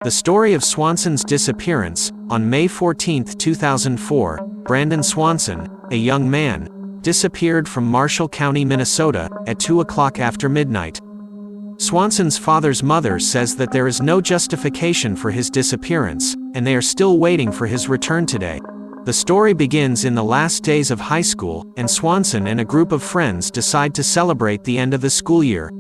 The story of Swanson's disappearance. On May 14, 2004, Brian Swanson, a young man, disappeared from Marshall County, Minnesota, at 2 o'clock after midnight. Swanson's father's mother says that there is no justification for his disappearance, and they are still waiting for his return today. The story begins in the last days of high school, and Swanson and a group of friends decide to celebrate the end of the school year.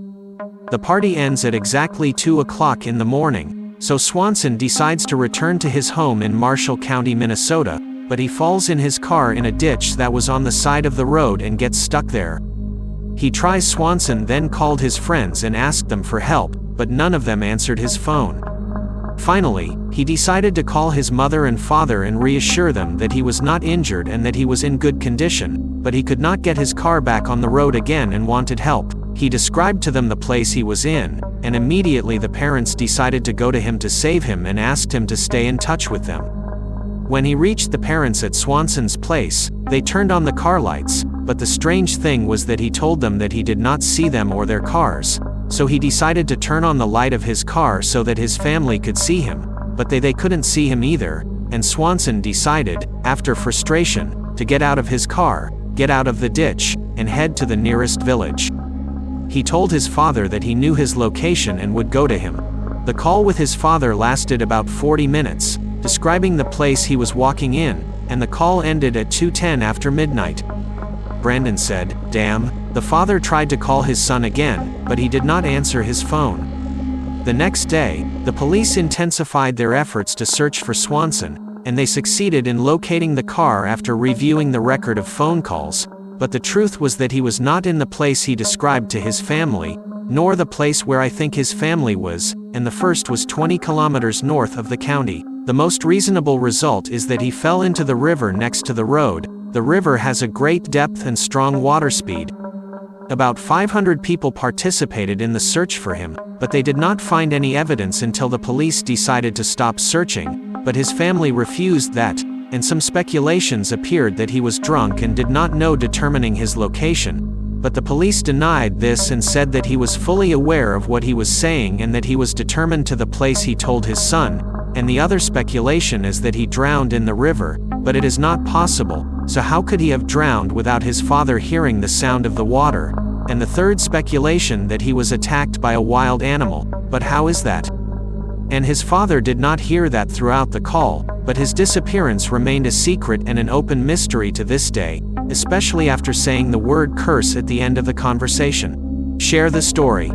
The party ends at exactly 2 o'clock in the morning, so Swanson decides to return to his home in Marshall County, Minnesota, but he falls in his car in a ditch that was on the side of the road and gets stuck there. Swanson then called his friends and asked them for help, but none of them answered his phone. Finally, he decided to call his mother and father and reassure them that he was not injured and that he was in good condition, but he could not get his car back on the road again and wanted help. He described to them the place he was in, and immediately the parents decided to go to him to save him and asked him to stay in touch with them. When he reached the parents at Swanson's place, they turned on the car lights, but the strange thing was that he told them that he did not see them or their cars, so he decided to turn on the light of his car so that his family could see him, but they couldn't see him either, and Swanson decided, after frustration, to get out of his car, get out of the ditch, and head to the nearest village. He told his father that he knew his location and would go to him. The call with his father lasted about 40 minutes, describing the place he was walking in, and the call ended at 2:10 after midnight. Brandon said, "Damn." The father tried to call his son again, but he did not answer his phone. The next day, the police intensified their efforts to search for Swanson, and they succeeded in locating the car after reviewing the record of phone calls, but the truth was that he was not in the place he described to his family, nor the place where I think his family was, and the first was 20 kilometers north of the county. The most reasonable result is that he fell into the river next to the road. The river has a great depth and strong water speed. About 500 people participated in the search for him, but they did not find any evidence until the police decided to stop searching, but his family refused that, and some speculations appeared that he was drunk and did not know determining his location, but the police denied this and said that he was fully aware of what he was saying and that he was determined to the place he told his son, and the other speculation is that he drowned in the river, but it is not possible, so how could he have drowned without his father hearing the sound of the water? And the third speculation that he was attacked by a wild animal, but how is that? And his father did not hear that throughout the call, but his disappearance remained a secret and an open mystery to this day, especially after saying the word curse at the end of the conversation. Share the story.